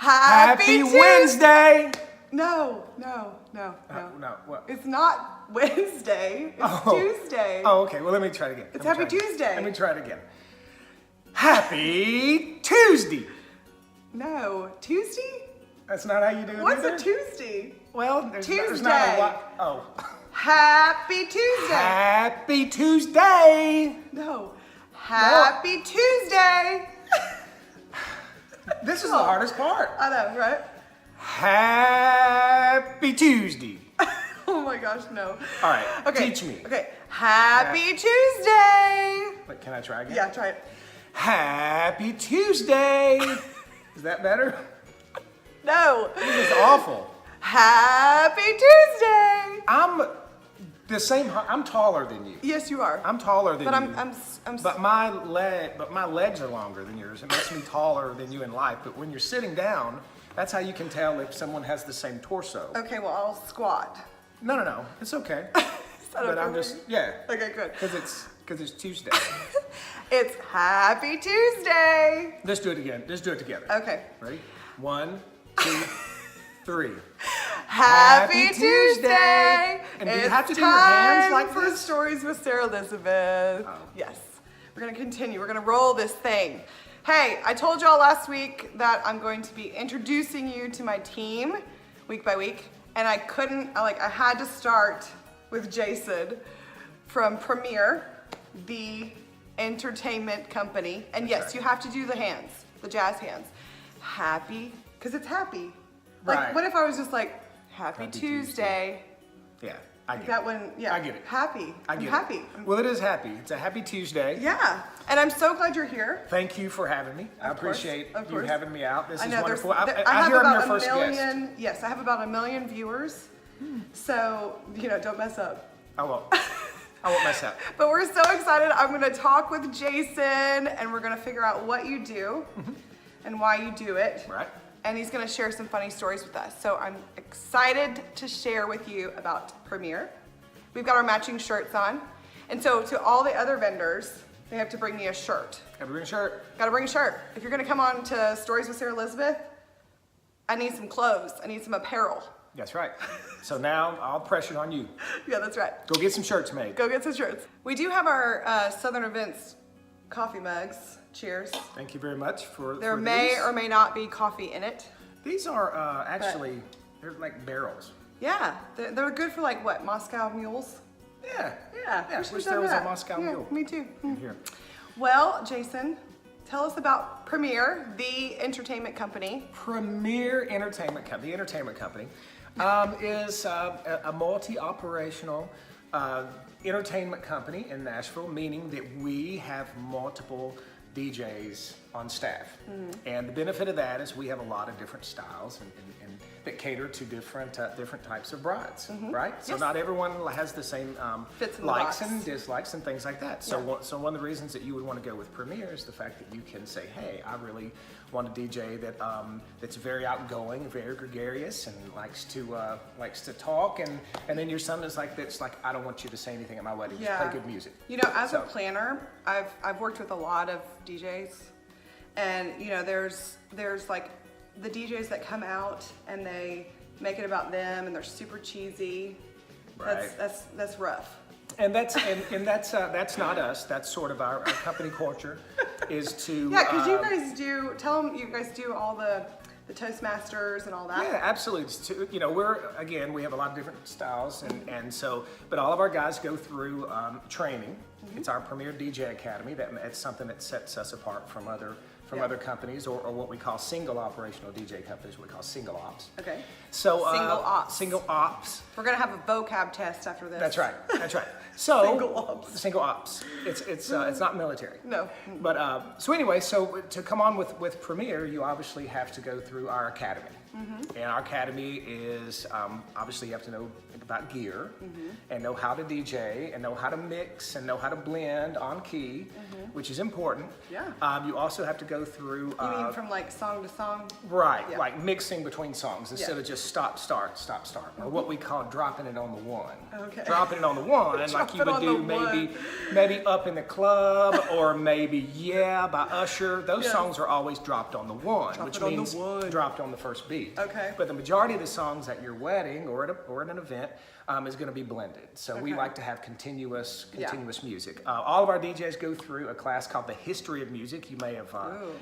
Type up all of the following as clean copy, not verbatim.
Happy Wednesday! No. No, what? It's not Wednesday. It's Tuesday. Oh, okay. Well, let me try it again. It's Happy Tuesday. Let me try it again. Happy Tuesday! No, Tuesday? That's not how you do it What's either? a Tuesday? Well, there's Tuesday. not a what. Oh. Happy Tuesday. Happy Tuesday! No. Happy Tuesday. This is the hardest part. I know, right? Happy Tuesday. Oh my gosh, no. All right, Okay. teach me. Okay. Happy Tuesday. Wait, can I try again? Yeah, try it. Happy Tuesday. Is that better? No. This is awful. Happy Tuesday. I'm the same. I'm taller than you. Yes, you are. I'm taller than But you. I'm. But my legs are longer than yours. It makes me taller than you in life. But when you're sitting down, that's how you can tell if someone has the same torso. Okay, well, I'll squat. No. It's okay. Is that But okay I'm for just you? Okay, good. Because it's Tuesday. It's Happy Tuesday. Let's do it again. Let's do it together. Okay. Ready? 1, 2, 3. Happy Tuesday. And do you It's have to do your hands time like for this? Stories with Sarah Lizabeth. Oh. Yes. We're going to continue. We're going to roll this thing. Hey, I told y'all last week that I'm going to be introducing you to my team week by week. And I had to start with Jason from Premier, the entertainment company. And yes, right. you have to do the hands, the jazz hands. Happy, because it's happy. Like, Right. what if I was just like, Happy Tuesday? Yeah, I get That it. one, yeah. I get it. Happy. I get I'm it. happy. Well, it is happy. It's a happy Tuesday. Yeah. And I'm so glad you're here. Thank you for having me. I Of course, appreciate of you course. having me out. This I is know wonderful. I I have hear I'm about your a first guest. million. Yes, I have about 1 million viewers. So, don't mess up. I won't. I won't mess up. But we're so excited. I'm going to talk with Jason and we're going to figure out what you do and why you do it. Right. And he's going to share some funny stories with us. So I'm excited to share with you about Premier. We've got our matching shirts on. And so to all the other vendors, they have to bring me a shirt. Gotta bring a shirt. Got to bring a shirt. If you're going to come on to Stories with Sarah Elizabeth, I need some clothes. I need some apparel. That's right. So now I'll pressure it on you. Yeah, that's right. Go get some shirts made. Go get some shirts. We do have our Southern Events coffee mugs. Cheers. Thank you very much for There for may these. or may not be coffee in it. These are actually, they're like barrels. Yeah, they're good for like what, Moscow mules? Yeah. Yeah, Yeah, we should wish have there done was a that. Moscow Yeah, mule. me too. Here. Well, Jason, tell us about Premier, the entertainment company. Premier Entertainment Company. The entertainment company is a multi-operational entertainment company in Nashville, meaning that we have multiple DJs on staff. And the benefit of that is we have a lot of different styles and that cater to different types of brides, right? So Yes. not everyone has the same Fits in the likes box. and dislikes and things like that. So, Yeah. so one of the reasons that you would want to go with Premier is the fact that you can say, hey, I really want a DJ that that's very outgoing, very gregarious, and likes to talk. And then your son is like, that's like, I don't want you to say anything at my wedding. Just play good music. As a So- planner, I've worked with a lot of DJs, and there's like the DJs that come out and they make it about them and they're super cheesy. Right. That's rough. And that's not us. That's sort of our company culture, is to Yeah, because you guys do. Tell them you guys do all the Toastmasters and all that. Yeah, absolutely. We have a lot of different styles, and so, but all of our guys go through training. It's our Premier DJ Academy. It's something that sets us apart from other companies, or what we call single operational DJ companies. What we call single ops. Okay. So Single ops. Single ops. We're gonna have a vocab test after this. That's right. That's right. So Single ops. Single ops. It's not military. No. But so anyway, so to come on with Premier, you obviously have to go through our academy. And our academy is obviously you have to know about gear and know how to DJ and know how to mix and know how to blend on key, which is important. Yeah. You also have to go go through. You mean from like song to song? Right, Yeah. like mixing between songs instead of just stop, start, or what we call dropping it on the one. Okay. Dropping it on the one, like you Drop would it on do the maybe Up in the Club or maybe Yeah by Usher. Those songs are always dropped on the one, Drop which it on the means one. dropped on the first beat. Okay. But the majority of the songs at your wedding or at an event is going to be blended. So we Okay. like to have continuous music. All of our DJs go through a class called the History of Music. You may have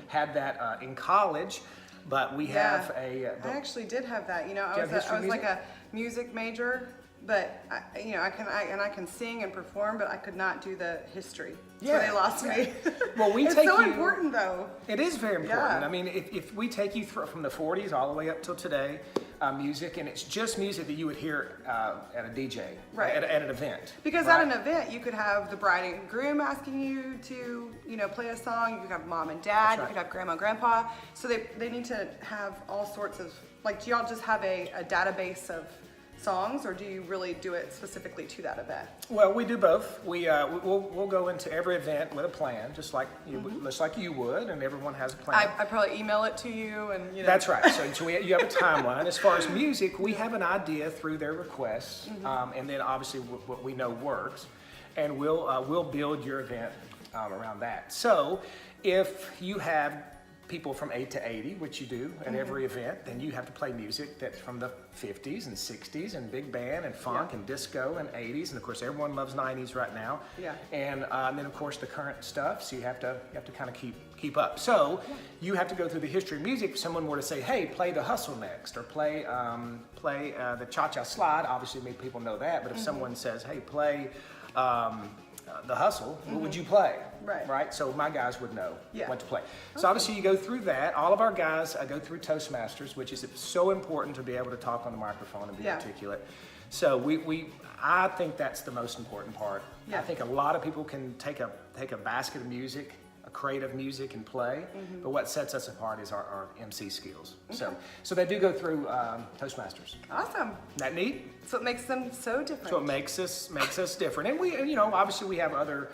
had that in college, but we have a. I actually did have that. You know, I you have was history like music? a music major, but I can sing and perform, but I could not do the history. So they lost me. Well, we it's take so you- important though. It is very important. Yeah. I mean, if we take you from the 40s all the way up till today, music, and it's just music that you would hear at a DJ, Right. at an event. Because right? at an event, you could have the bride and groom asking you to, play a song. You could have mom and dad. That's You right. could have grandma and grandpa. So they need to have all sorts of, like, do y'all just have a database of songs, or do you really do it specifically to that event? Well, we do both. We'll go into every event with a plan, just like you would, and everyone has a plan. I probably email it to you, and That's right. So you have a timeline. As far as music, we have an idea through their requests, and then obviously what we know works, and we'll build your event around that. So if you have people from 8 to 80, which you do at every event, then you have to play music that's from the 50s and 60s and big band and funk and disco and 80s, and of course everyone loves 90s right now. Yeah. And then of course the current stuff. So you have to kind of keep up. So you have to go through the history of music. If someone were to say, "Hey, play the hustle next," or play the cha-cha slide, obviously many people know that. But if someone says, "Hey, play the hustle," what would you play? Right. So my guys would know what to play. So obviously you go through that. All of our guys go through Toastmasters, which is so important to be able to talk on the microphone and be articulate. So I think that's the most important part. Yeah. I think a lot of people can take a basket of music, a crate of music, and play. But what sets us apart is our MC skills. So they do go through Toastmasters. Awesome. Isn't that neat? So it makes them so different. So it makes us different. And obviously we have other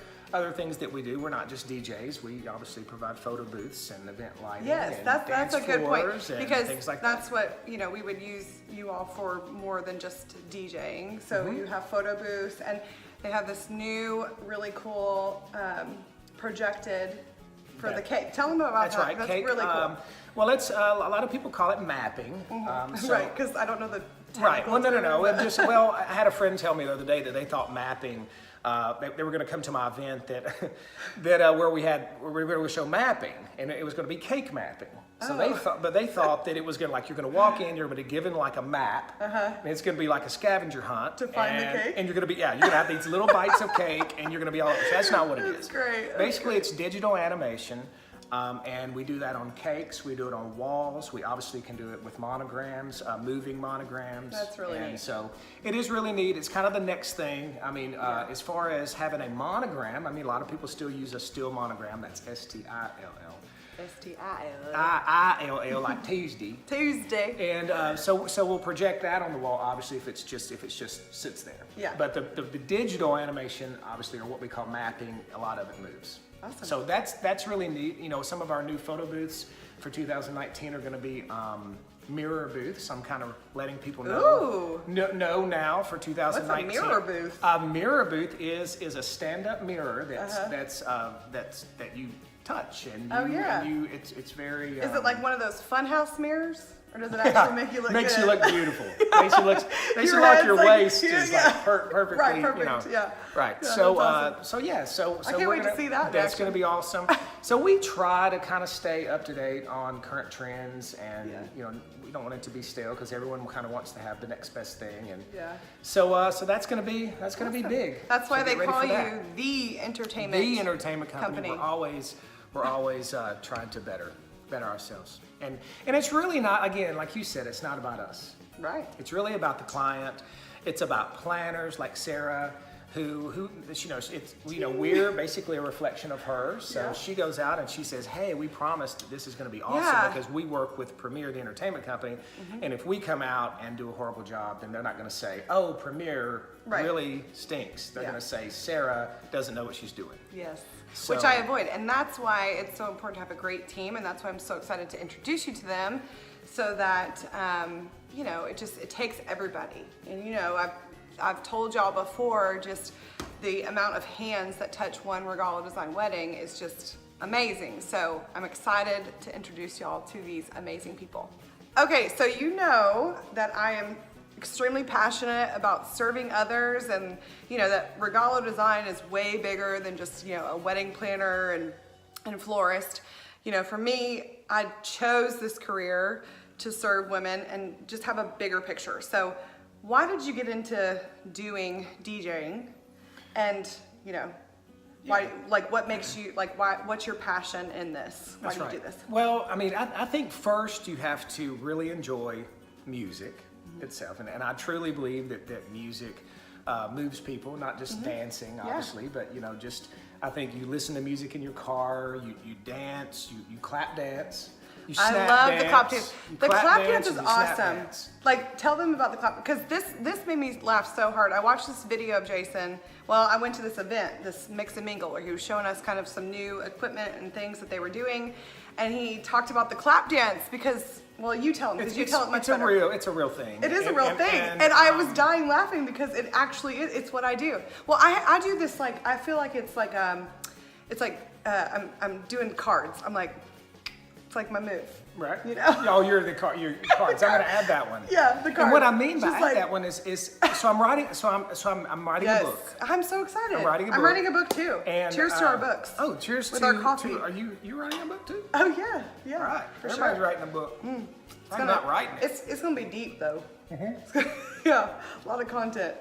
things that we do. We're not just DJs. We obviously provide photo booths and event lighting. Yes, and that's dance a good point, floors and because things like that's what we would use you all for, more than just DJing. So you have photo booths, and they have this new really cool projected for the cake. Tell them about That's that. right. That's Cake, really cool. well, it's a lot of people call it mapping. Right, because I don't know the Right. Well, technical no. term, It just I had a friend tell me the other day that they thought mapping. They were going to come to my event that where we were going to show mapping, and it was going to be cake mapping. So they thought that it was going to, you're going to walk in, you're going to be given like a map, and it's going to be like a scavenger hunt To find the cake? and you're going to be you're going to have these little bites of cake, and you're going to be all. So that's not what it is. That's great. That's Basically, it's digital animation. And we do that on cakes, we do it on walls, we obviously can do it with monograms, moving monograms. That's really neat. So it is really neat. It's kind of the next thing. I mean, as far as having a monogram, I mean, a lot of people still use a still monogram. That's STILL. STIL. IILL, like Tuesday. Tuesday. And so we'll project that on the wall, obviously, if it's just sits there. Yeah. But the digital animation, obviously, or what we call mapping, a lot of it moves. Awesome. So that's really neat. Some of our new photo booths for 2019 are going to be mirror booths. I'm kind of letting people know. Ooh. Know now for 2019. What's a mirror booth? A mirror booth is a stand-up mirror that you touch and it's very. Is it like one of those funhouse mirrors? Or does it actually make you look makes good? you look beautiful. makes you like head's your like- waist is yeah. like perfectly, Right, perfect, yeah. Right. Yeah, So, that's awesome. so I can't wait to see that in That's action. going to be awesome. So we try to kind of stay up to date on current trends, and we don't want it to be stale because everyone kind of wants to have the next best thing, and so that's going to be big. That's why So they get ready call for you that. the entertainment. The entertainment company. company. We're always trying to better ourselves, and it's really not, again, like you said, it's not about us. Right. It's really about the client. It's about planners like Sarah, who you know, it's, you know, we're basically a reflection of her. So she goes out and she says, hey, we promised that this is going to be awesome because we work with Premier, the entertainment company. And if we come out and do a horrible job, then they're not going to say, oh, Premier really stinks. They're going to say, Sarah doesn't know what she's doing. Yes. So, which I avoid. And that's why it's so important to have a great team. And that's why I'm so excited to introduce you to them so that, you know, it takes everybody. And, you know, I've told y'all before, just the amount of hands that touch one Regalo Design wedding is just amazing. So I'm excited to introduce y'all to these amazing people. Okay, so you know that I am extremely passionate about serving others, and you know that Regalo Design is way bigger than just, you know, a wedding planner and florist. You know, for me, I chose this career to serve women and just have a bigger picture. So why did you get into doing DJing? And, you know, why, like, what makes you, like, what's your passion in this? Why do you do this? Well, I mean, I think first you have to really enjoy music itself. And I truly believe that music moves people, not just dancing, obviously, but, you know, just, I think you listen to music in your car, you dance, you clap dance. I love the clap dance. The clap dance is awesome. Like, tell them about the clap, because this made me laugh so hard. I watched this video of Jason. Well, I went to this event, this Mix and Mingle, where he was showing us kind of some new equipment and things that they were doing, and he talked about the clap dance because, well, you tell him, because you tell it much better. It's a real thing. It is a real thing, and I was dying laughing because it actually is. It's what I do. Well, I do this, like, I feel like it's like I'm doing cards. I'm like, it's like my move. Right. You know? Oh, you're cards. I'm going to add that one. Yeah, the cards. And what I mean by like, that one is so I'm writing a book. I'm so excited. I'm writing a book. I'm writing a book too. And, cheers to our books. Oh, cheers with to our coffee. Are you writing a book too? Oh yeah. All right. For Everybody's sure. writing a book. I'm not writing it. It's gonna be deep though. Yeah, a lot of content.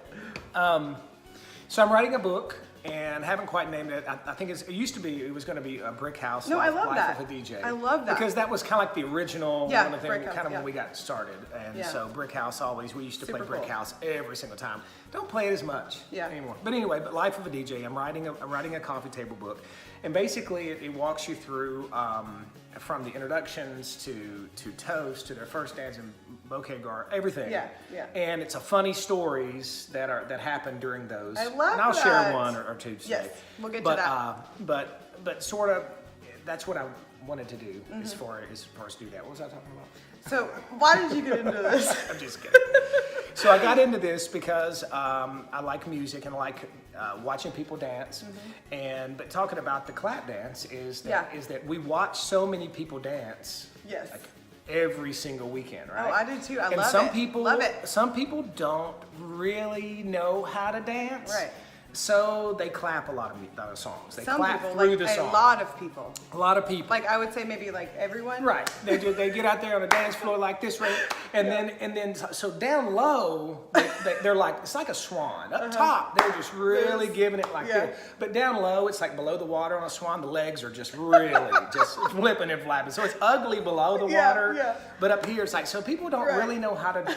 So I'm writing a book and haven't quite named it. I think it was going to be a Brick House. No, I love Life that. of a DJ. I love that. Because that was kind of like the original Yeah, one of the Brick things, House, kind of when we got started. And so Brick House we used to Super play Brick cool. House every single time. Don't play it as much anymore. But anyway, Life of a DJ, I'm writing a coffee table book. And basically it walks you through from the introductions to toast, to their first dance and bouquet guard, everything. Yeah. And it's a funny stories that happen during those. I love and I'll that. share one or two today. Yes, we'll get to that. But sort of, that's what I wanted to do as far as do that. What was I talking about? So why did you get into this? I'm just kidding. So I got into this because I like music and I like watching people dance. But talking about the clap dance is that we watch so many people dance. Yes. Like every single weekend, right? Oh, I do too. I love love it. Some people don't really know how to dance. Right. So they clap a lot of songs. They Some clap people, through like the song. a lot of people. A lot of people. Like I would say maybe like everyone. Right. They get out there on the dance floor like this, right? And then so down low, they're like, it's like a swan. Up top, they're just really giving it like this. But down low, it's like below the water on a swan. The legs are just really just flipping and flapping. So it's ugly below the water. But up here, it's like, so people don't really know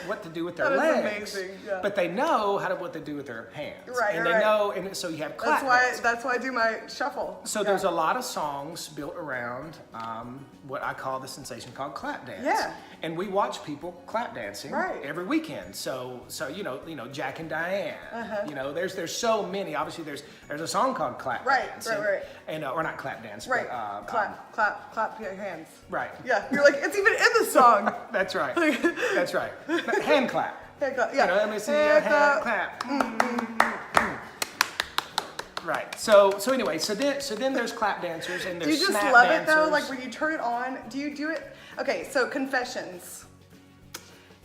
what to do with their legs. Amazing. Yeah. But they know what to do with their hands. Right. And they know, and so you have clap dance. That's why I do my shuffle. So there's a lot of songs built around what I call the sensation called clap dance. Yeah. And we watch people clap dancing every weekend. So you know Jack and Diane. You know, there's so many. Obviously there's a song called Clap Dance. Right. And or not clap dance, Right. but clap your hands. right. Yeah. You're like, it's even in the song. That's right. That's right. Hand clap. Hand clap. Yeah. You know, let me see your hand clap. Right. So anyway, so then there's clap dancers and there's Do you just snap love dancers. it though? Like when you turn it on, do you do it? Okay, so confessions.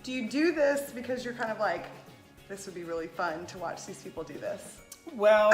Do you do this because you're kind of like, this would be really fun to watch these people do this? Well,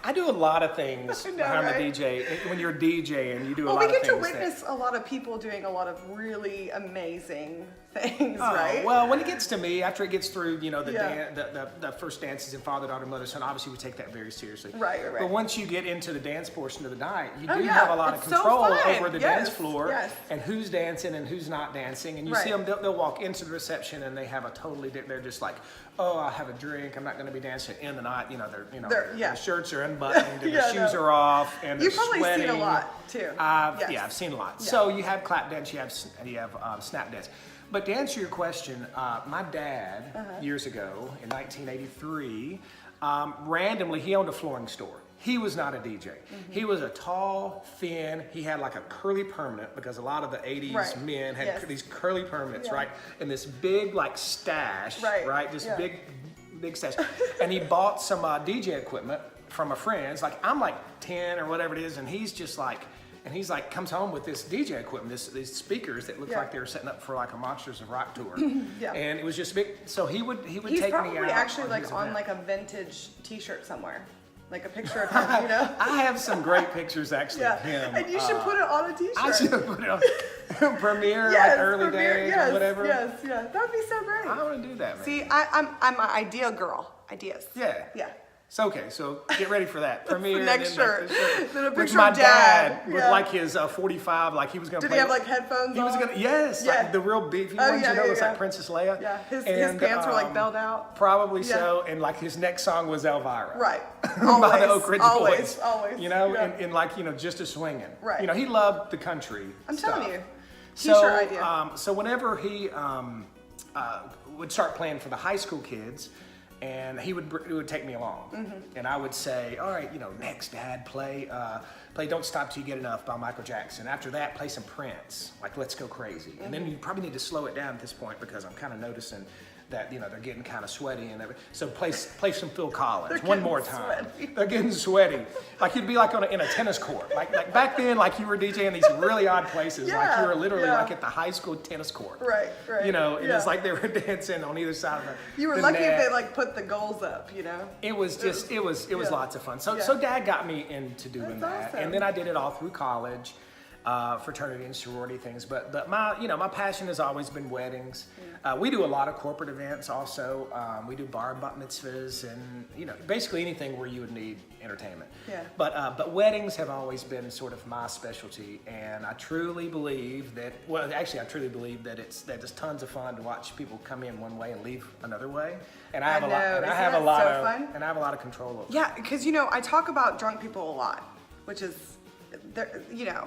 I do a lot of things I know, behind right? the DJ. When you're a DJ and you do a Well, lot we of get things. to witness a lot of people doing a lot of really amazing things, Oh, right? well, when it gets to me, after it gets through, the Yeah. the first dances in father, daughter, mother, son, obviously we take that very seriously. Right. But once you get into the dance portion of the night, you Oh, do yeah. have a lot of It's so control fun. over the Yes, dance floor yes. and who's dancing and who's not dancing. And you Right. see them, they'll walk into the reception and they have a totally, they're just like, oh, I have a drink. I'm not going to be dancing in the night. Their shirts are unbuttoned and Yeah, their shoes no. are off and they're You've probably sweating. seen a lot too. Yeah, Yes. I've seen a lot. Yeah. So you have clap dance, you have snap dance. But to answer your question, my dad, years ago, in 1983, randomly, he owned a flooring store. He was not a DJ. He was a tall, thin, he had like a curly permanent, because a lot of the 80s Right. men had Yes. these curly permanents, Yeah. right? And this big like stash, Right. This Yeah. big stash. And he bought some DJ equipment from a friend's. Like, I'm like 10 or whatever it is, and he's just like, comes home with this DJ equipment, these speakers that looked Yeah. like they were setting up for like a Monsters of Rock tour. Yeah. And it was just big. So he would He's take me probably out. actually on like his on event. like a vintage T-shirt somewhere, like a picture of him, I have some great pictures actually Yeah, of him. and you should put it on a T-shirt. I should have put it on Premiere, Yes, like early Premiere, days yes, or whatever. Yes, that would be so great. I want to do that, man. See, I'm an idea girl. Ideas. Yeah. Yeah. So okay, so get ready for that premiere. the next and then shirt. Then a with picture my of Dad. with Yeah. like his 45, like he was gonna. Did play he have like headphones He was on? gonna, yes, Yeah. like the real beefy Oh, ones, yeah, looks yeah. like Princess Leia. Yeah, his And, pants were like belled out. Probably Yeah. so, and like his next song was Elvira. Right. By Always. the Oak Ridge always. Boys. Always. Yeah. Yeah. And just a swinging. Right. He loved the country. I'm stuff. telling you. So, T-shirt idea. so whenever he would start playing for the high school kids, and he would take me along, and I would say, all right, next, Dad, play "Don't Stop Till You Get Enough" by Michael Jackson. After that, play some Prince, like "Let's Go Crazy." And then you probably need to slow it down at this point, because I'm kind of noticing that they're getting kind of sweaty and everything. So play some Phil Collins one more time. sweaty. They're getting sweaty. Like you'd be like in a tennis court. Like back then, like you were DJing these really odd places. Like you were literally Yeah. like at the high school tennis court. Right. And Yeah. it's like they were dancing on either side of the You were the lucky if net. they like put the goals up, It was just it was yeah. lots of fun. So Yeah. so Dad got me into doing That's that, awesome. and then I did it all through college, fraternity and sorority things. But my passion has always been weddings. We do a lot of corporate events also. We do bar and bat mitzvahs, and basically anything where you would need entertainment. Yeah. But weddings have always been sort of my specialty, and I truly believe that. Well, actually, I truly believe that it's tons of fun to watch people come in one way and leave another way. And I have I a lot. know. And I Isn't have a that lot so of. fun? And I have a lot of control over. Yeah, because I talk about drunk people a lot, which is, Yeah.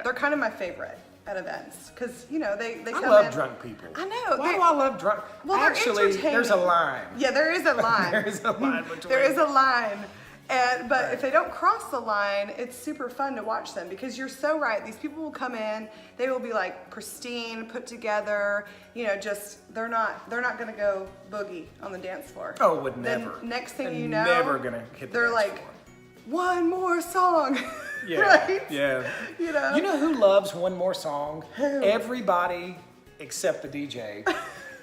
they're kind of my favorite at events, because they I come love in. drunk people. I know, Why they- do I love drunk? Well, they're Actually, there's a entertaining. line. Yeah, there is a line. There is a line between. There is a line. But Right. if they don't cross the line, it's super fun to watch them, because you're so right. These people will come in, they will be like pristine, put together, they're not gonna go boogie on the dance floor. Oh, would Then never. next thing They're you know, never gonna hit the they're dance like, floor. one more song. Yeah. Right? Yeah. You know? You know who loves one more song? Everybody except the DJ.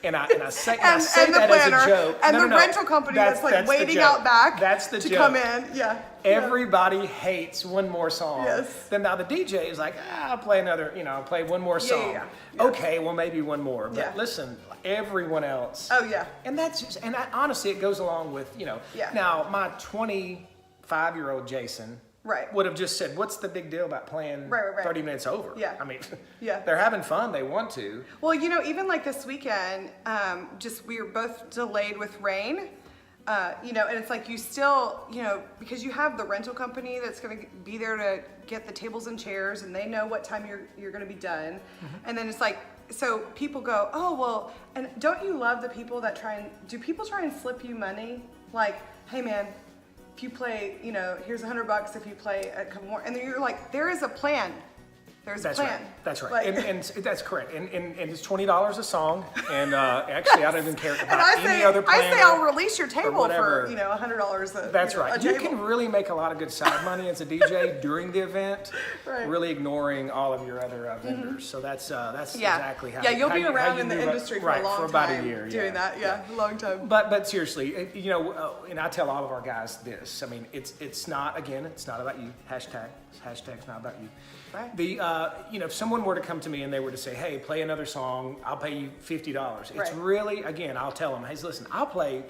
And I say And the that planner, as a joke. and No, the no, no. rental company that's like the waiting joke. out back That's the to joke. come in. Yeah. Everybody hates one more song. Yes. Then now the DJ is like, I'll play another, I'll play one more Yeah, song. yeah. Okay, well maybe one more. But Yeah. listen, everyone else. Oh yeah. And honestly, it goes along with, Yeah. Now my 25-year-old Jason Right. would have just said, what's the big deal about playing Right. 30 minutes over? Yeah. I mean, Yeah. they're having fun, they want to. Well, even like this weekend, we were both delayed with rain, and it's like you still, because you have the rental company that's going to be there to get the tables and chairs, and they know what time you're going to be done. And then it's like, so people go, oh, well, and don't you love the people that do people try and slip you money? Like, hey man, if you play, here's $100 if you play a couple more. And then you're like, there is a plan. There's That's a plan. right. That's right. Like- And that's correct. And it's $20 a song. And actually, I don't even care about And I any say, other planner. I'll release your table whatever. for $100. That's right. A You table. can really make a lot of good side money as a DJ during the event, Right. really ignoring all of your other vendors. So that's exactly how. Yeah, you'll how be you- how around you in the move up- industry for right, a long for about time a year, doing that. Yeah, a long time. But seriously, and I tell all of our guys this. I mean, it's not about you. Hashtag's not about you. Right. If someone were to come to me and they were to say, hey, play another song, I'll pay you $50. It's really, again, I'll tell them, hey, listen, I'll play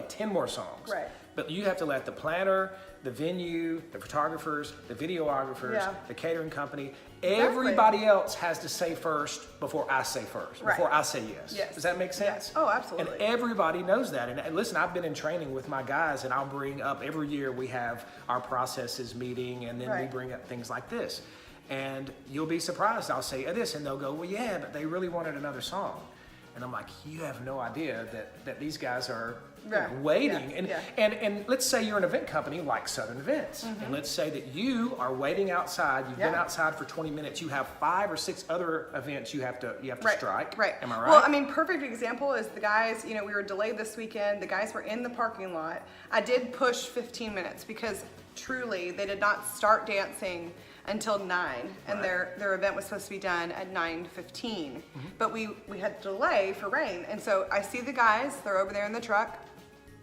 10 more songs. Right. But you have to let the planner, the venue, the photographers, the videographers, the catering company, everybody else has to say first before I say first, before I say yes. Does that make sense? Yes. Oh, absolutely. And everybody knows that. And listen, I've been in training with my guys, and I'll bring up, every year we have our processes meeting, and then we bring up things like this. And you'll be surprised. I'll say this, and they'll go, well, yeah, but they really wanted another song. And I'm like, you have no idea that these guys are waiting. And let's say you're an event company like Southern Events. And let's say that you are waiting outside. You've been outside for 20 minutes. You have 5 or 6 other events you have to strike. Right. Am I right? Well, I mean, perfect example is the guys, we were delayed this weekend. The guys were in the parking lot. I did push 15 minutes because truly they did not start dancing until 9, and their event was supposed to be done at 9:15. But we had delay for rain, and so I see the guys, they're over there in the truck,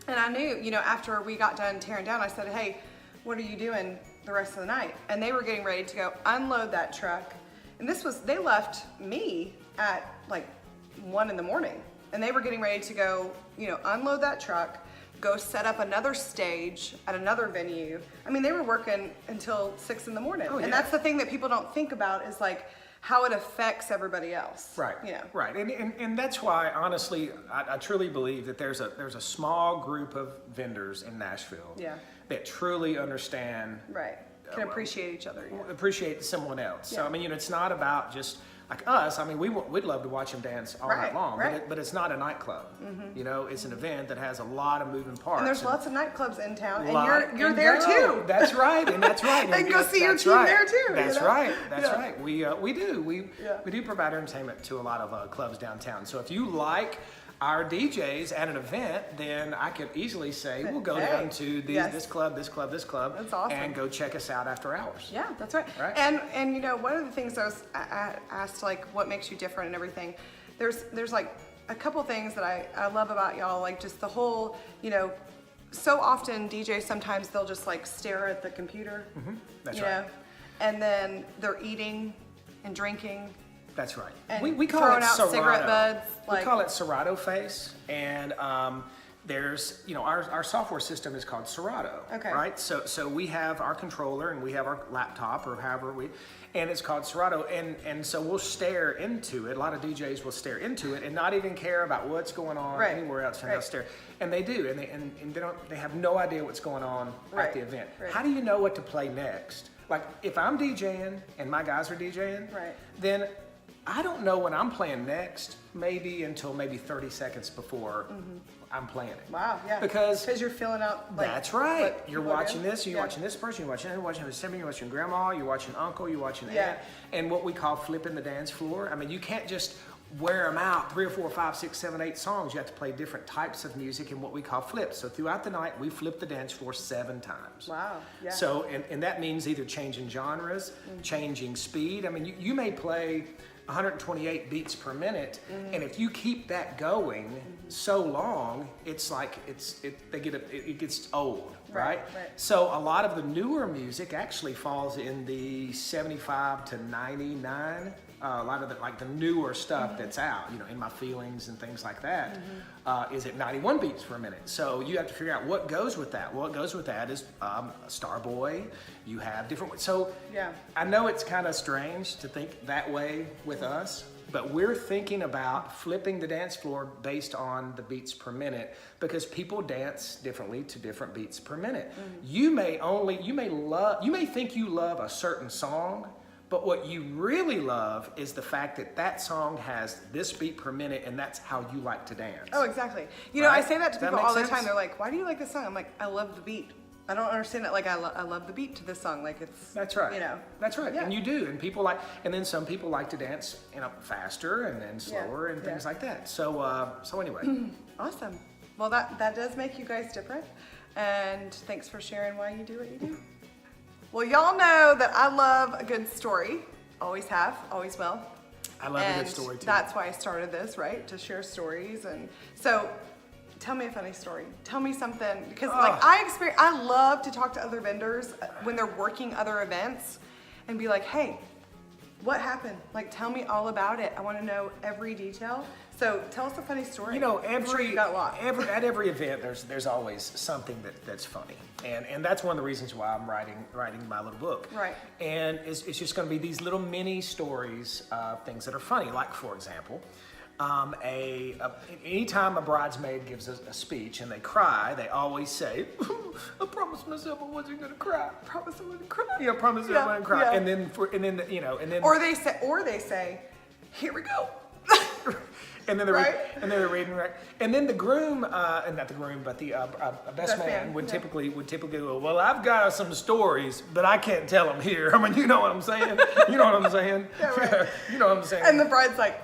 and I knew, after we got done tearing down, I said, hey, what are you doing the rest of the night? And they were getting ready to go unload that truck, and they left me at like 1 in the morning, and they were getting ready to go, unload that truck, go set up another stage at another venue. I mean, they were working until 6 in the morning. Oh, yeah. And that's the thing that people don't think about is like how it affects everybody else. Right. Right. And that's why, honestly, I truly believe that there's a small group of vendors in Nashville that truly understand. Right. Can appreciate each other. Appreciate someone else. So, I mean, it's not about just like us. I mean, we'd love to watch them dance all night long, but it's not a nightclub. It's an event that has a lot of moving parts. And there's lots of nightclubs in town, and you're there too. That's right, and that's right. And go see your team there too. That's right. That's right. We do. We do provide entertainment to a lot of clubs downtown. So if you like our DJs at an event, then I could easily say, we'll go down to this club, this club, this club, that's awesome. And go check us out after hours. Yeah, that's right. And one of the things I asked, like, what makes you different and everything, there's like a couple things that I love about y'all, like just the whole, so often DJs, sometimes they'll just like stare at the computer, That's right. And then they're eating and drinking. That's right. And we call throwing it out Serato. cigarette butts. We call it Serato face, and there's our software system is called Serato. Okay. Right. So we have our controller and we have our laptop or however and it's called Serato, and so we'll stare into it. A lot of DJs will stare into it and not even care about what's going on anywhere else, and they'll stare, and they do, and they have no idea what's going on at the event. How do you know what to play next? Like if I'm DJing and my guys are DJing, then I don't know when I'm playing next, maybe until 30 seconds before I'm playing it. Wow, yeah. Because you're filling out. Like, that's right. You're watching this, you're watching this person, you're watching the sibling, you're watching grandma, you're watching uncle, you're watching aunt, and what we call flipping the dance floor. I mean, you can't just wear them out 3 or 4, 5, 6, 7, 8 songs. You have to play different types of music and what we call flips. So throughout the night, we flip the dance floor 7 times. Wow. Yeah. So, and that means either changing genres, changing speed. I mean, you may play 128 beats per minute, and if you keep that going so long, it's like it gets old, right? So a lot of the newer music actually falls in the 75 to 99. A lot of the newer stuff that's out, In My Feelings and things like that, is at 91 beats per minute. So you have to figure out what goes with that. What goes with that is Starboy. You have different. So I know it's kind of strange to think that way with us, but we're thinking about flipping the dance floor based on the beats per minute because people dance differently to different beats per minute. You may think you love a certain song. But what you really love is the fact that song has this beat per minute, and that's how you like to dance. Oh, exactly. I say that to people all the time. They're like, why do you like this song? I'm like, I love the beat. I don't understand it. Like, I love the beat to this song. Like, it's... That's right. That's right. Yeah. And you do. And then some people like to dance, faster and then slower and things like that. So anyway. Awesome. Well, that does make you guys different. And thanks for sharing why you do what you do. Well, y'all know that I love a good story. Always have, always will. I love a good story too. That's why I started this, right? To share stories. And so tell me a funny story. Tell me something, because I love to talk to other vendors when they're working other events and be like, hey, What happened? Like, tell me all about it. I want to know every detail. So tell us a funny story. You know, You got a lot. at every event, there's always something that's funny, and that's one of the reasons why I'm writing my little book. Right. And it's just going to be these little mini stories of things that are funny. Like, for example, anytime a bridesmaid gives a speech and they cry, they always say, "I promised myself I wasn't going to cry. Promise I wouldn't cry. You know, promise I wouldn't cry." Yeah. And then Or they say, "Here we go." And then they're Right? and then they're reading right. And then the groom, and not the groom, but the best man would yeah. typically go, "Well, I've got some stories, but I can't tell them here." I mean, you know what I'm saying? You know what I'm saying? Yeah, right. You know what I'm saying? And the bride's like,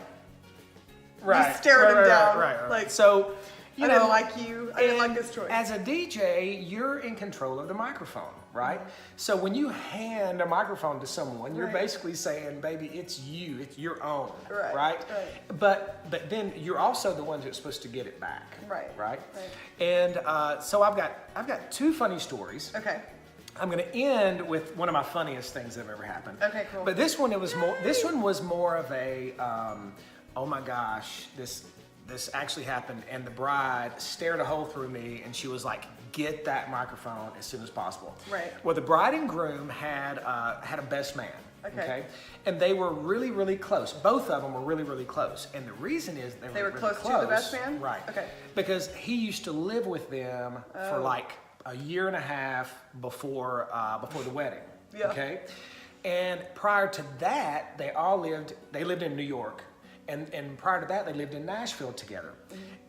right, staring him down, right. like, So, I didn't like you. I didn't like this choice. As a DJ, you're in control of the microphone, right? So when you hand a microphone to someone, you're Right. basically saying, "Baby, it's you. It's your own." Right, Right. right. But then you're also the one that's supposed to get it back. Right, Right. right. And so I've got two funny stories. Okay. I'm going to end with one of my funniest things that have ever happened. Okay, cool. But this one was more of a, oh my gosh, this actually happened, and the bride stared a hole through me, and she was like, "Get that microphone as soon as possible." Right. Well, the bride and groom had a best man. Okay. And they were really, really close. Both of them were really, really close. And the reason is They were really close to the best man? Right. Okay. Because he used to live with them for like a year and a half before the wedding. Yeah. Okay. And prior to that, they lived in New York. And prior to that, they lived in Nashville together.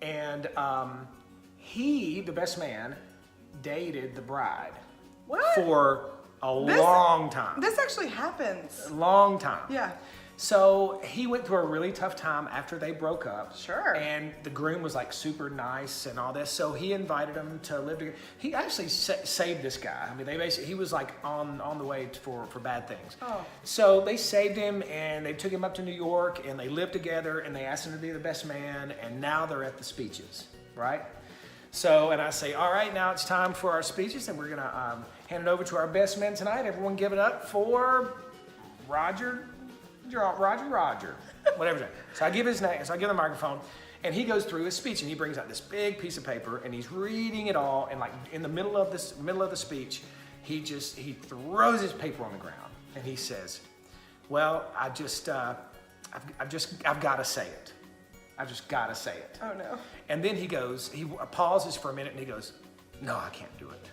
And the best man, dated the bride. What? For a long time. This actually happens. A long time. Yeah. So he went through a really tough time after they broke up. Sure. And the groom was like super nice and all this. So he invited him to live together. He actually saved this guy. I mean, he was like on the way for bad things. Oh. So they saved him, and they took him up to New York, and they lived together, and they asked him to be the best man. And now they're at the speeches, right? So, and I say, "All right, now it's time for our speeches, and we're going to hand it over to our best men tonight. Everyone give it up for Roger, whatever. So I give his name, so I give him the microphone, and he goes through his speech, and he brings out this big piece of paper, and he's reading it all, and like in the middle of the speech, he throws his paper on the ground, and he says, "Well, I've got to say it. I've just got to say it." Oh no. And then he pauses for a minute, and he goes, "No, I can't do it.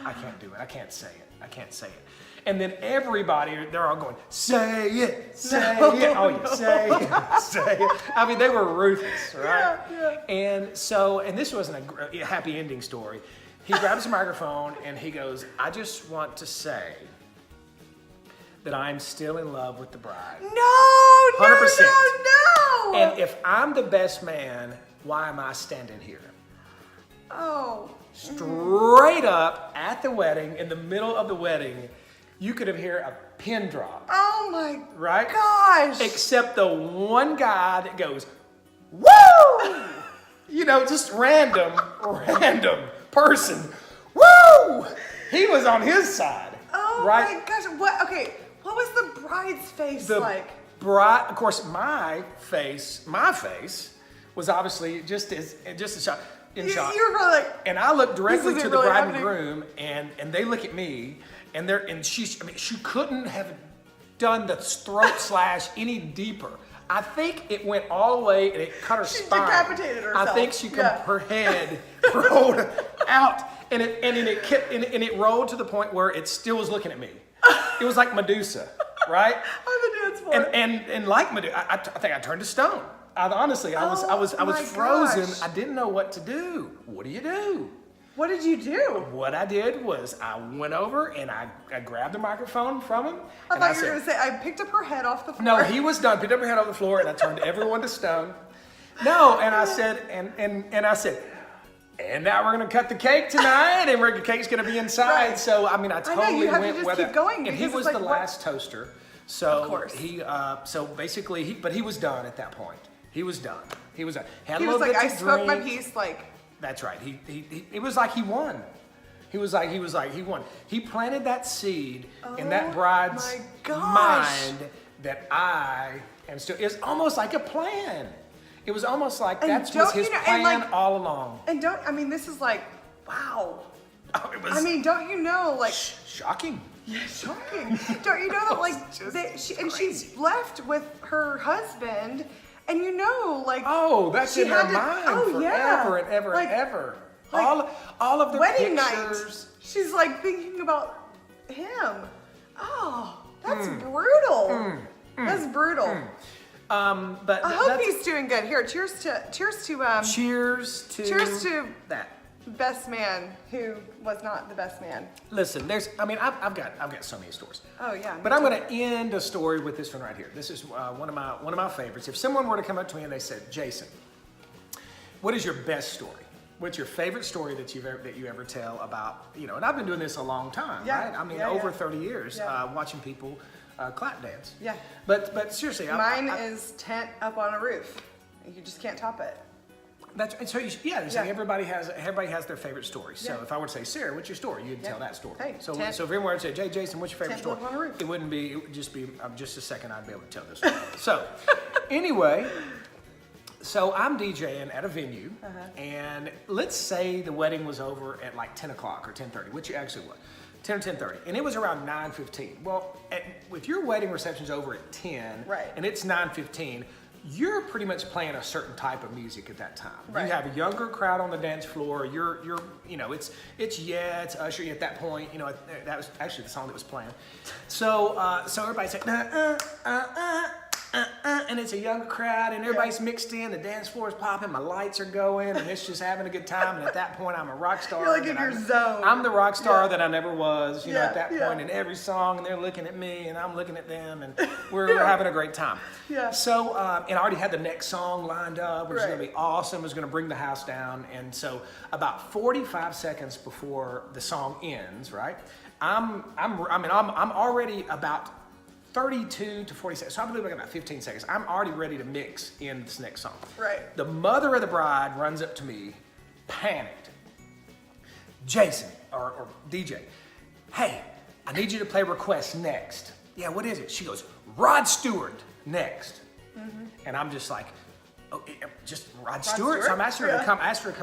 I can't do it. I can't say it. I can't say it." And then everybody, they're all going, "Say it, say it." Oh, yeah, say it, say it. I mean, they were ruthless, right? Yeah. And this wasn't a happy ending story. He grabs the microphone and he goes, "I just want to say that I'm still in love with the bride. No, 100%. no. And if I'm the best man, why am I standing here?" Oh. Straight up at the wedding, in the middle of the wedding, you could have heard a pin drop, Oh my right? gosh. Except the one guy that goes, "Woo!" You know, just random person. Woo! He was on his side. Oh right? my gosh. What was the bride's face The like? bride, of course, my face was obviously just a shot. In shock. You were probably like, And I look directly This to isn't the really bride happening. and groom, and they look at me, and she couldn't have done the throat slash any deeper. I think it went all the way and it cut her She spine. decapitated herself. I think Yeah. her head rolled out, and it rolled to the point where it still was looking at me. It was like Medusa, right? on the dance floor. And like Medusa, I think I turned to stone. I was Oh my frozen. gosh. I didn't know what to do. What do you do? What did you do? What I did was I went over and I grabbed the microphone from him. I thought you were going to say, I picked up her head off the floor. No, he was done. Picked up her head off the floor, and I turned everyone to stone. No, and I said, and now we're gonna cut the cake tonight, and the cake's gonna be inside. Right. So I mean, I totally you have went to just with keep it. going And he because was it's the like, what- last toaster. So Of course. so basically, but he was done at that point. He was done. He was done. Had a He was little like, bit I to spoke my drink. piece, like, That's right. It was like he won. He won. He planted that seed in that Oh bride's my gosh. mind that I am still, it's almost like a plan. It was almost like And that was don't his you know- and plan like- all along. And this is like, wow. Oh, it was Don't you know, like, shocking. yeah, shocking. Don't you know that, like, she's left with her husband, and like, Oh, that's she in her had to- mind oh, forever yeah. and ever Like- and ever. like, all of the wedding pictures. night, she's like thinking about him. Oh, that's brutal. That's brutal. But I hope that's- he's doing good. Here, cheers to cheers to that. best man who was not the best man. Listen, I've got so many stories. Oh yeah. But I'm going to end a story with this one right here. This is one of my favorites. If someone were to come up to me and they said, "Jason, what is your best story? What's your favorite story that you ever tell about?" And I've been doing this a long time, Yeah. right? I mean, Yeah, over yeah. 30 years, Yeah. Watching people clap dance. Yeah. But seriously, Mine is tent up on a roof. You just can't top it. That's so. It's Yeah. like everybody has their favorite story. So Yeah. if I were to say, "Sarah, what's your story?" You'd Yeah. tell that story. Hey, so tent- if everyone were to say, "Jay, Jason, what's your favorite tent story?" up on a roof. It wouldn't be. It would just be just a second. I'd be able to tell this story. So anyway, so I'm DJing at a venue, and let's say the wedding was over at like 10 o'clock or 10:30, which it actually was. 10 or 10:30, and it was around 9:15. Well, if your wedding reception's over at 10, Right. and it's 9:15, you're pretty much playing a certain type of music at that time. Right. You have a younger crowd on the dance floor. You're it's Usher at that point. That was actually the song that was playing. So everybody's like and it's a younger crowd, and everybody's mixed in. The dance floor is popping, my lights are going, and it's just having a good time. And at that point, I'm a rock star. You're like in and your I'm- zone. I'm the rock star Yeah. that I never was. Yeah, At that yeah. point in every song, and they're looking at me, and I'm looking at them, and we're having a great time. Yeah. So, and I already had the next song lined up, which is going to Right. be awesome. It was going to bring the house down. And so, about 45 seconds before the song ends, right? I'm already about 32 to 40 seconds. So I believe I got about 15 seconds. I'm already ready to mix in this next song. Right. The mother of the bride runs up to me, panicked. "Jason, or DJ, hey, I need you to play request next." "Yeah, what is it?" She goes, "Rod Stewart next." And I'm just like, "Oh, just Rod Stewart?" So I'm asking her to come,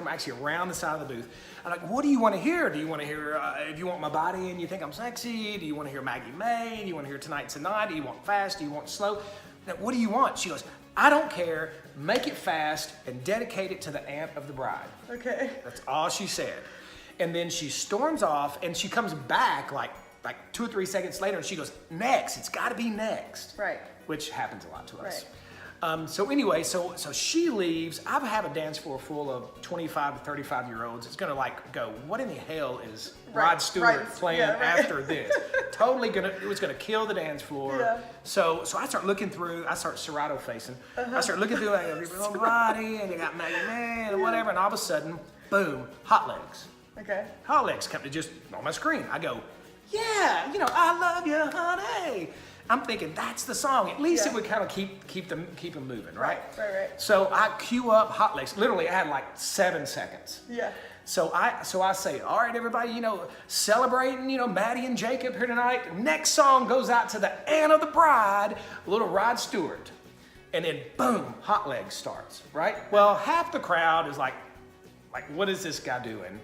actually around the side of the booth. I'm like, "What do you want to hear? Do you want to hear If You Want My Body and You Think I'm Sexy? Do you want to hear Maggie May? Do you want to hear Tonight Tonight? Do you want fast? Do you want slow? Now, what do you want?" She goes, "I don't care. Make it fast and dedicate it to the aunt of the bride." Okay. That's all she said. And then she storms off, and she comes back like 2 or 3 seconds later, and she goes, "Next, it's got to be next." Right. Which happens a lot to us. Right. So anyway, so she leaves. I have a dance floor full of 25 to 35-year-olds. It's gonna go, what in the hell is Right, Rod Stewart right, playing yeah, right. after this? It was gonna kill the dance floor. Yeah. So I start looking through. I start Serato facing. I start looking through like Roddy, and you got Maggie May and whatever, and all of a sudden, boom, Hot Legs. Okay. Hot Legs come to just on my screen. I go, "Yeah, I love you, honey." I'm thinking that's the song. At least Yeah. it would kind of keep them moving, right? Right. So I cue up Hot Legs. Literally, I had like 7 seconds. Yeah. So I say, "All right, everybody, celebrating, Maddie and Jacob here tonight. Next song goes out to the aunt of the bride, little Rod Stewart." And then boom, Hot Legs starts, right? Well, half the crowd is like, what is this guy doing?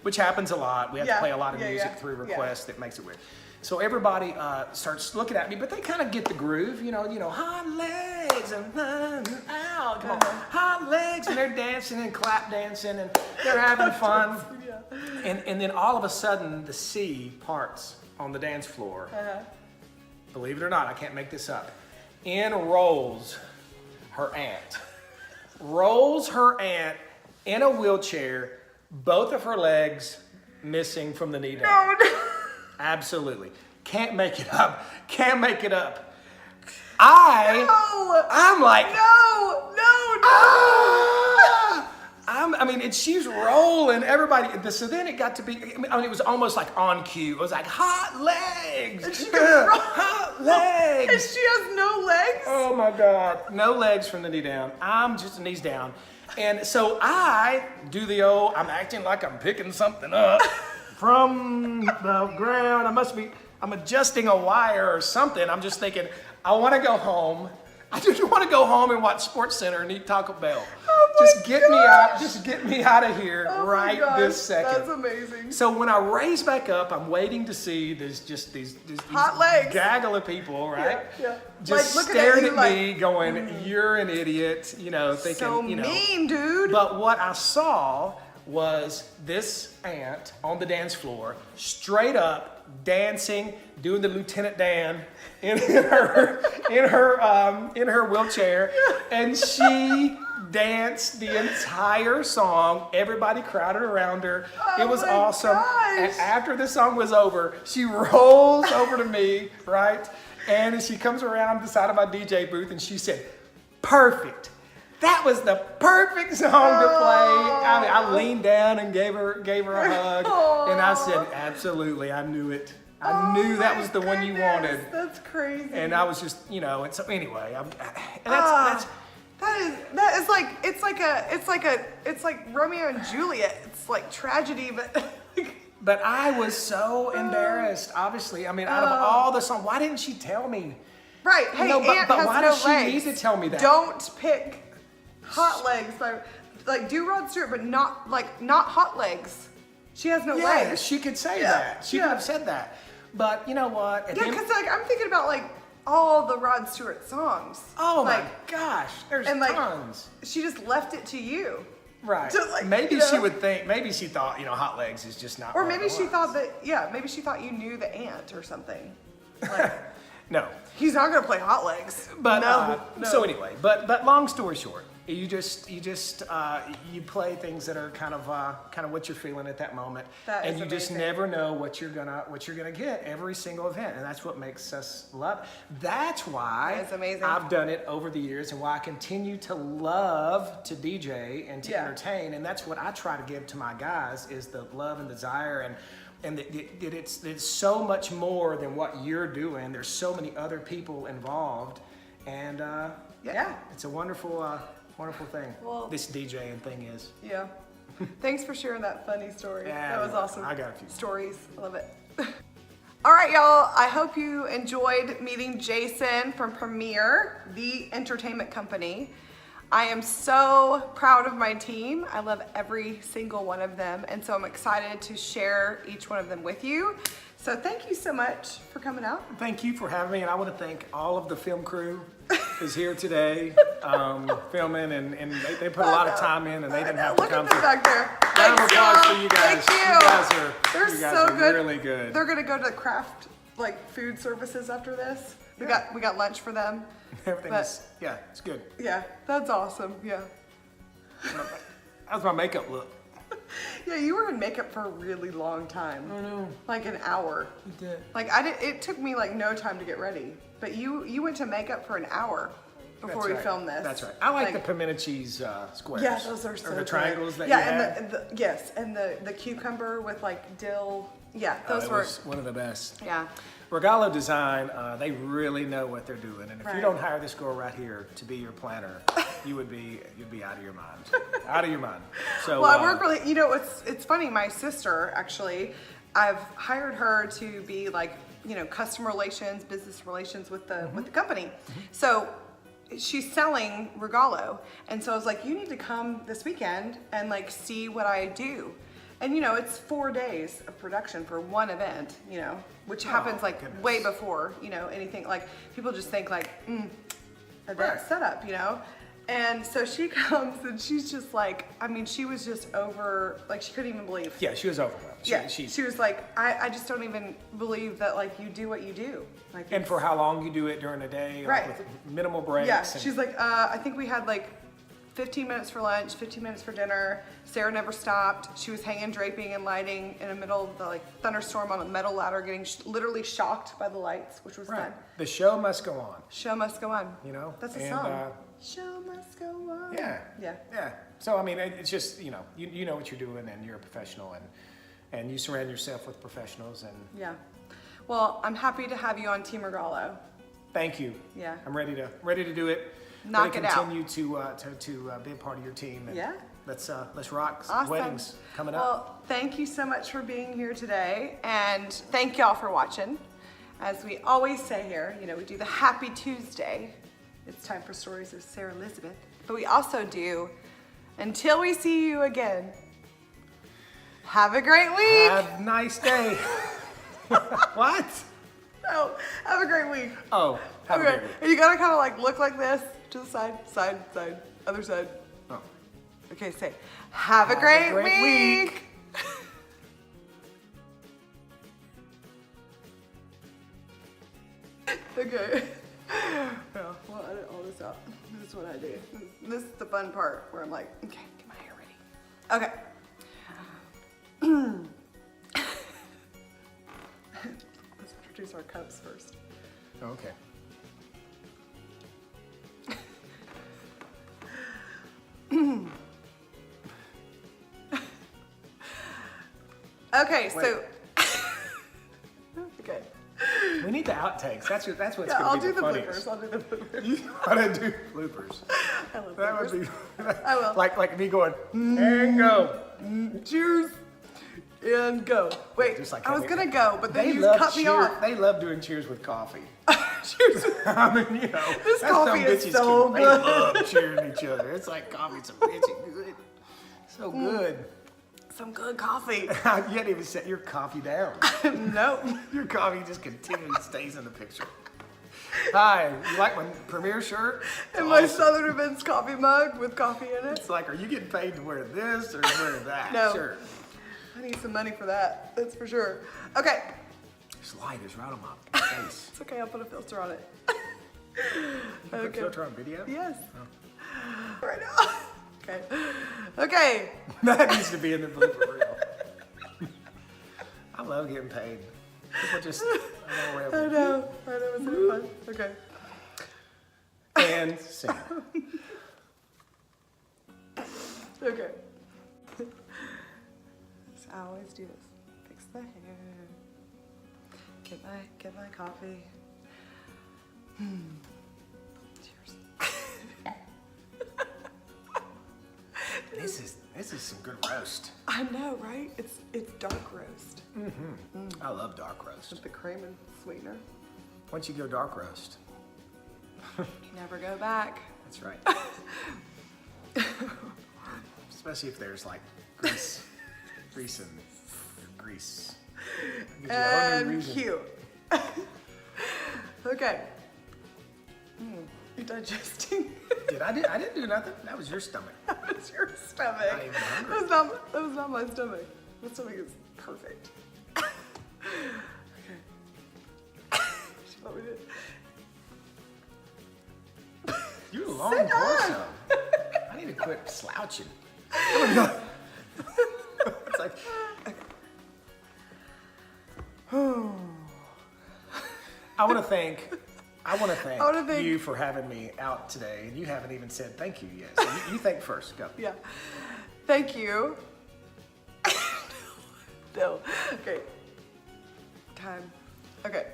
Which happens a lot. We have to play a lot of music through requests that makes it weird. So everybody starts looking at me, but they kind of get the groove, Hot Legs and ow, come on, Hot Legs, and they're dancing and clap dancing and they're having fun. And then all of a sudden the sea parts on the dance floor. Believe it or not, I can't make this up. In rolls her aunt. Rolls her aunt in a wheelchair, both of her legs missing from the knee down. No. Absolutely. Can't make it up. Can't make it up. I'm like, No. and she's rolling, everybody. So then it got to be, it was almost like on cue. It was like, Hot Legs. And she can roll. Hot Legs. And she has no legs. Oh my God. No legs from the knee down. I'm just knees down. And so I do I'm acting like I'm picking something up from the ground. I'm adjusting a wire or something. I'm just thinking, I want to go home. I just want to go home and watch Sports Center and eat Taco Bell. Just get me out of here right this second. That's amazing. So when I raise back up, I'm waiting to see these hot legs, gaggle of people, right? Yeah. Just like, staring at me, going, "You're an idiot," thinking, so mean, dude. But what I saw was this aunt on the dance floor, straight up dancing, doing the Lieutenant Dan in her wheelchair, and she danced the entire song. Everybody crowded around her. It was awesome. Gosh. And after the song was over, she rolls over to me, right? And she comes around the side of my DJ booth and she said, "Perfect. That was the perfect song to play." I leaned down and gave her a hug. And I said, "Absolutely, I knew it. I knew that was the one you wanted." That's crazy. And I was just, and so anyway, that is like it's like Romeo and Juliet. It's like tragedy, but But I was so embarrassed, obviously. I mean, out of all the songs, why didn't she tell me? right. Hey, No, Aunt but has why no does she legs. need to tell me that? Don't pick hot legs by do Rod Stewart, but not hot legs. She has no Yeah, legs. she could say Yeah, that. She yeah. could have said that. But you know what? At the Yeah, end- because I'm thinking about all the Rod Stewart songs. oh my Like, gosh, there's and, tons. She just left it to you. Right. to, Maybe you know. she would think, maybe she thought, hot legs is just not Or what maybe it she was. thought maybe she thought you knew the aunt or something. Like, No. he's not gonna play hot legs. But no. so anyway, but long story short, you play things that are kind of what you're feeling at that moment, That and is you just amazing. never know what you're gonna get every single event, and that's what makes us love it. That's why That is amazing. I've done it over the years, and why I continue to love to DJ and to Yeah. entertain, and that's what I try to give to my guys is the love and desire and that it's so much more than what you're doing. There's so many other people involved, and Yeah. it's a wonderful thing. Well- This DJing thing is. Yeah. Thanks for sharing that funny story. Yeah, That was awesome. I got a few. Stories. I love it. All right, y'all. I hope you enjoyed meeting Jason from Premiere, the entertainment company. I am so proud of my team. I love every single one of them. And so I'm excited to share each one of them with you. So thank you so much for coming out. Thank you for having me, and I want to thank all of the film crew is here today, filming, and they put a lot of time in, and they didn't have to Look come. at them back there. Round of Thanks, applause y'all. for you guys. Thank you. You guys are, They're you guys so are good. really good. They're gonna go to craft food services after this. We got lunch for them. Everything's it's good. Yeah, that's awesome. Yeah. How's my makeup look? Yeah, you were in makeup for a really long time. I know. Like an hour. You did. It took me no time to get ready. But you went to makeup for an hour before That's we right. filmed this. That's right. I like the pimento cheese squares. Yeah, those are so Or the good. triangles that yeah, you had. and the cucumber with dill. Yeah, those That were. was one of the best. Yeah. Regalo Design, they really know what they're doing, and if you Right. don't hire this girl right here to be your planner, you'd be out of your mind, out of your mind. So Well, I work really. It's funny. My sister actually, I've hired her to be customer relations, business relations with the company. So she's selling Regalo, and so I was like, you need to come this weekend and see what I do. And it's 4 days of production for one event, which happens goodness. way before, anything people just think event Right. setup, And so she comes and she's just she was just over, she couldn't even believe. yeah, she was overwhelmed. She was like, I just don't even believe that you do what you do. And for how long you do it during the day, Right. with minimal breaks. Yeah, and- she's like, I think we had 15 minutes for lunch, 15 minutes for dinner. Sarah never stopped. She was hanging, draping, and lighting in the middle of the thunderstorm on a metal ladder, getting literally shocked by the lights, which was right. fun. The show must go on. Show must go on. That's a and, song. Show must go on. Yeah. Yeah. Yeah. So I mean, it's just you know what you're doing, and you're a professional, and you surround yourself with professionals, and Yeah. Well, I'm happy to have you on Team Regalo. thank you. Yeah. I'm ready to do it. Knock it out. Continue to be a part of your team. And Yeah. Let's rock Awesome. weddings coming up. Well, thank you so much for being here today, and thank y'all for watching. as we always say here, you know, we do the Happy Tuesday. It's time for stories of Sarah Lizabeth. But we also do, until we see you again, have a great week. Have a nice day. What? No, have a great week. Oh, have a Okay, great week. and you gotta kind of like look like this to the side, side, side, other side. Oh. Okay, say, have a great week. Okay. Yeah, well, edit all this out. This is what I do. This is the fun part where I'm like, okay, get my hair ready. Okay. Let's introduce our cups first. Okay. Okay, Wait. so. Okay. We need the outtakes. That's what's Yeah, going I'll to be do the the funniest. bloopers. I'll do the bloopers. You want to do bloopers? I love That bloopers. would be I will. like me going and go. Cheers and go. Wait, Just like I was having- gonna go, but then They you love cut me cheer- off. They love doing cheers with coffee. Cheers. I mean, you know, This that's coffee some is bitches so can- good. They love cheering each other. It's like coffee's so bitchy good, so good. Some good coffee. You hadn't even set your coffee down. Nope. Your coffee just continually stays in the picture. Hi, you like my premiere shirt? It's And my awesome. Southern Events coffee mug with coffee in it. It's like, are you getting paid to wear this or wear that No. shirt? I need some money for that. That's for sure. Okay. This light is right on my face. It's okay. I'll put a filter on it. You put Okay. filter on video? Yes. Right now. Okay. Okay. That needs to be in the blooper reel. I love getting paid. People just, I don't I know. It's so fun. Okay. And sing. Okay. So I always do this. Fix the hair. Get my coffee. Cheers. This is some good roast. I know, right? It's dark roast I love dark roast. with the cream and sweetener. Once you go dark roast, You never go back. that's right. Especially if there's like grease and grease. Gives you a whole new And reason. cute. Okay. You digesting? I didn't do nothing. That was your stomach. That was your stomach. Not even hungry. That was not my stomach. My stomach is perfect. Okay. What we did. You're a long Sit down. torso. I need to quit slouching. It's like, I want to thank thank- you for having me out today, and you haven't even said thank you yet. So you thank first. Go. Yeah. Thank you. No. Okay. Time. Okay.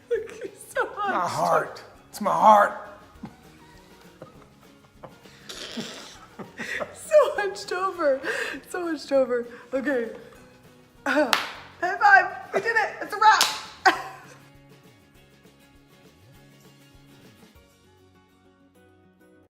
Look, he's so hot. My heart. It's my heart. So hunched over. So hunched over. Okay. High five. We did it. It's a wrap.